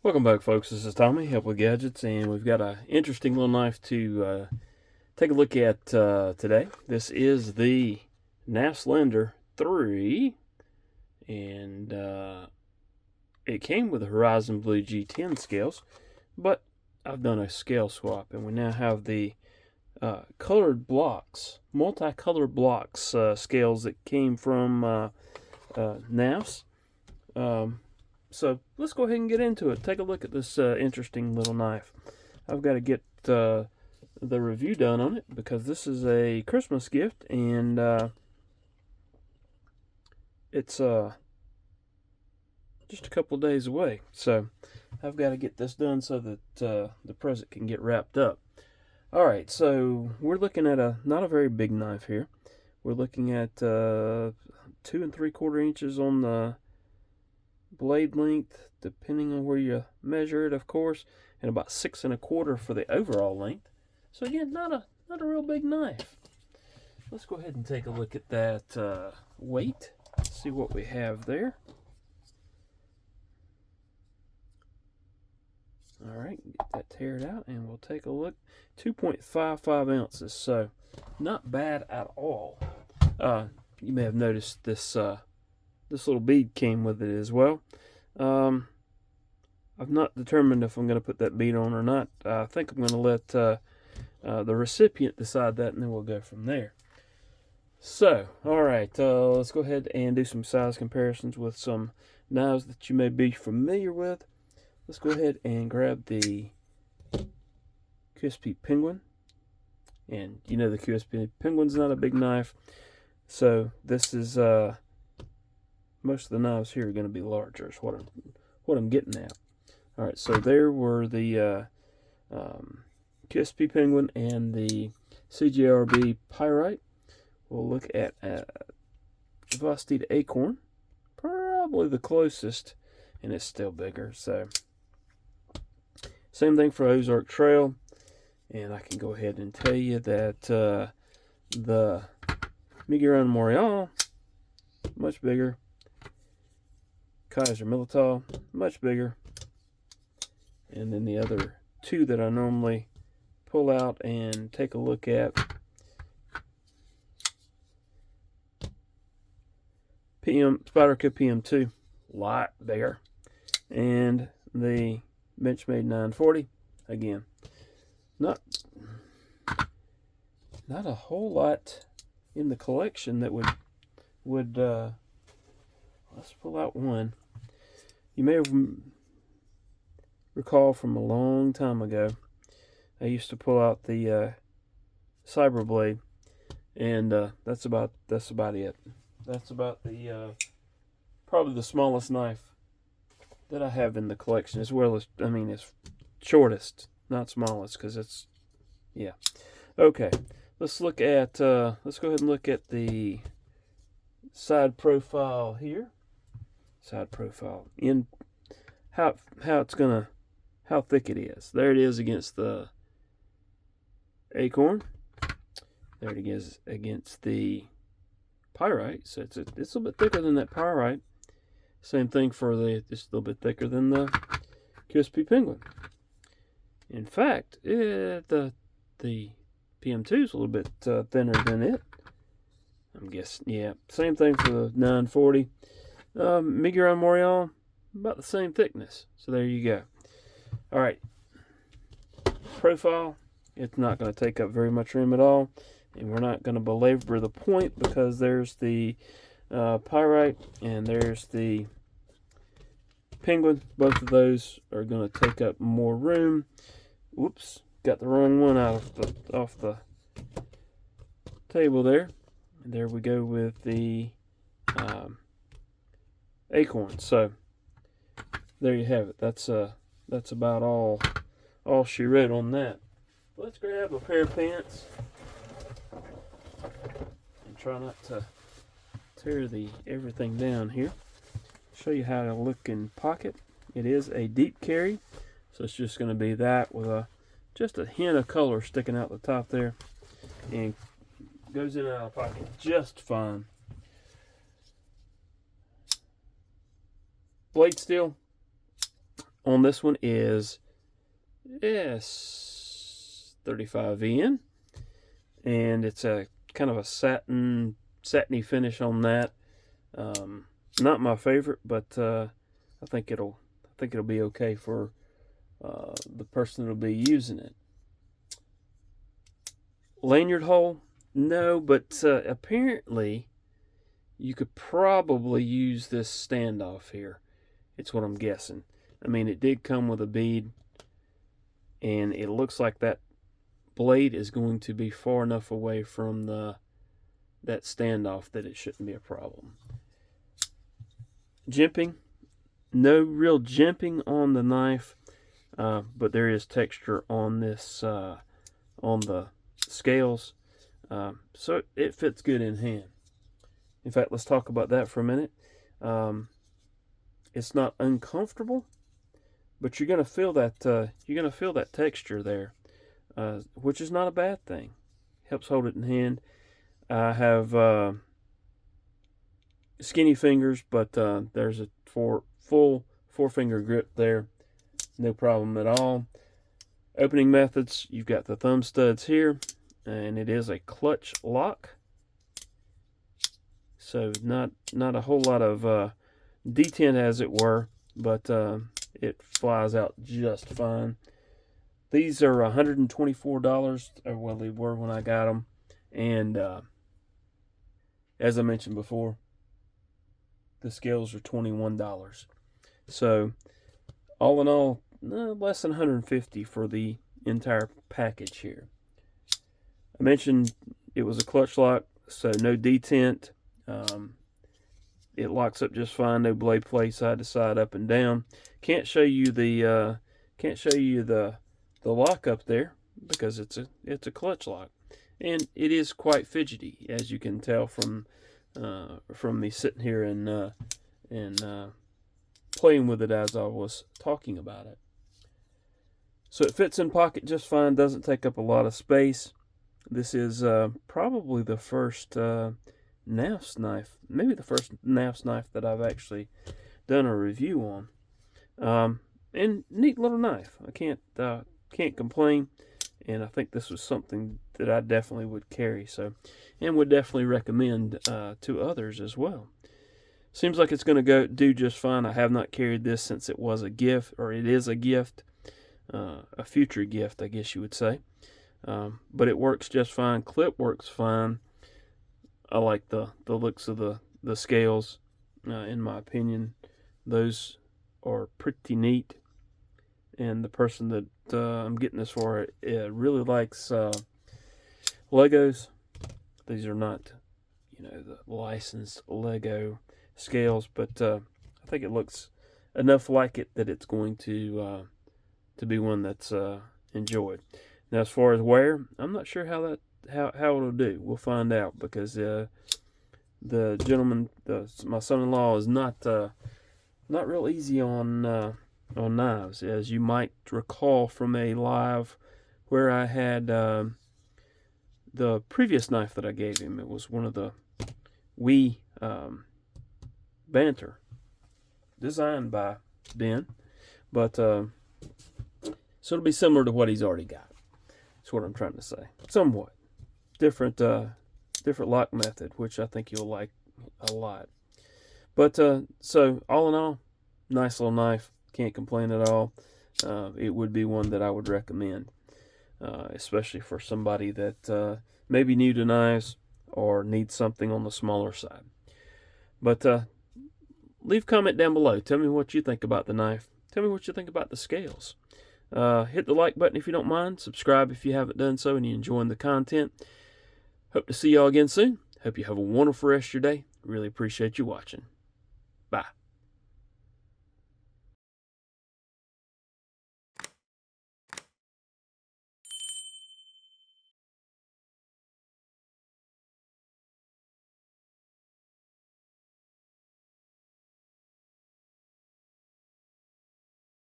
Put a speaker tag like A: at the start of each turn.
A: Welcome back, folks. This is Tommy, Help with Gadgets, and we've got an interesting little knife to take a look at today. This is the Knafs Lander 3, and it came with the Horizon Blue G10 scales, but I've done a scale swap, and we now have the colored blocks, multicolored blocks scales that came from Knafs. So let's go ahead and get into it. Take a look at this interesting little knife. I've got to get the review done on it because this is a Christmas gift, and it's just a couple of days away. So I've got to get this done so that the present can get wrapped up. All right, so we're looking at not a very big knife here. We're looking at 2 3/4 inches on the blade length, depending on where you measure it, of course, and about 6 1/4 for the overall length. So again, not a real big knife. Let's go ahead and take a look at that weight. See what we have there. All right, get that teared out, and we'll take a look. 2.55 ounces, so not bad at all. You may have noticed this. This little bead came with it as well. I've not determined if I'm going to put that bead on or not. I think I'm going to let the recipient decide that, and then we'll go from there. So, all right, let's go ahead and do some size comparisons with some knives that you may be familiar with. Let's go ahead and grab the QSP Penguin. And you know the QSP Penguin's not a big knife, so this is most of the knives here are going to be larger. Is what I'm getting at. All right, so there were the QSP Penguin and the CGRB Pyrite. We'll look at Velocity to Acorn, probably the closest, and it's still bigger. So same thing for Ozark Trail, and I can go ahead and tell you that the Miguel Morial, much bigger. Kaiser Militao, much bigger. And then the other two that I normally pull out and take a look at. Spyderco PM2, a lot bigger. And the Benchmade 940, again, not a whole lot in the collection that would let's pull out one. You may recall from a long time ago, I used to pull out the Cyber Blade, and that's about it. That's about the probably the smallest knife that I have in the collection, as well as, I mean, it's shortest, not smallest, because it's, yeah. Okay, let's look at let's go ahead and look at the side profile here. Side profile in how thick it is. There it is against the Acorn. There it is against the Pyrite. So it's a little bit thicker than that Pyrite. Same thing for just a little bit thicker than the QSP Penguin. In fact, the PM2 is a little bit thinner than it. I'm guessing, yeah. Same thing for the 940. Miguel Morial, about the same thickness. So there you go. All right. Profile, it's not going to take up very much room at all. And we're not going to belabor the point because there's the Pyrite and there's the Penguin. Both of those are going to take up more room. Whoops, got the wrong one off the table there. And there we go with the Acorn. So there you have it. That's about all she wrote on that. Let's grab a pair of pants and try not to tear everything down here. Show you how to look in pocket. It is a deep carry, so it's just going to be that with just a hint of color sticking out the top there, and goes in and out of pocket just fine. Blade steel, on this one is 35N, and it's a kind of a satiny finish on that. Not my favorite, but I think it'll be okay for the person that'll be using it. Lanyard hole, no, but apparently you could probably use this standoff here. It's what I'm guessing. I mean, it did come with a bead, and it looks like that blade is going to be far enough away from that standoff that it shouldn't be a problem. Jimping, no real jimping on the knife, but there is texture on this on the scales, so it fits good in hand. In fact, let's talk about that for a minute. It's not uncomfortable, but you're gonna feel that texture there, which is not a bad thing. Helps hold it in hand. I have skinny fingers, but there's a full 4-finger grip there, no problem at all. Opening methods, you've got the thumb studs here, and it is a clutch lock, so not a whole lot of detent, as it were, but it flies out just fine. These are $124, or well, they were when I got them, and as I mentioned before, the scales are $21. So all in all, less than $150 for the entire package here. I mentioned it was a clutch lock, so no detent. It locks up just fine. No blade play side to side, up and down. Can't show you the lock up there because it's a clutch lock, and it is quite fidgety, as you can tell from me sitting here and playing with it as I was talking about it. So it fits in pocket just fine. Doesn't take up a lot of space. This is probably the first Knafs knife, maybe the first Knafs knife that I've actually done a review on. And neat little knife. I can't complain, and I think this was something that I definitely would carry, so, and would definitely recommend to others as well. Seems like it's going to do just fine. I have not carried this since it was a gift, or it is a gift, a future gift, I guess you would say. But it works just fine. Clip works fine. I like the looks of the scales. In my opinion, those are pretty neat. And the person that I'm getting this for really likes Legos. These are not, the licensed Lego scales, but I think it looks enough like it that it's going to be one that's enjoyed. Now, as far as wear, I'm not sure how it'll do. We'll find out, because the gentleman, my son-in-law, is not real easy on knives, as you might recall from a live where I had the previous knife that I gave him. It was one of the Wii Banter, designed by Ben, but so it'll be similar to what he's already got. That's what I'm trying to say. Somewhat different lock method, which I think you'll like a lot. But so all in all, nice little knife. Can't complain at all. It would be one that I would recommend, especially for somebody that may be new to knives or needs something on the smaller side. But leave a comment down below. Tell me what you think about the knife. Tell me what you think about the scales. Hit the like button if you don't mind. Subscribe if you haven't done so and you're enjoying the content. Hope to see y'all again soon. Hope you have a wonderful rest of your day. Really appreciate you watching. Bye.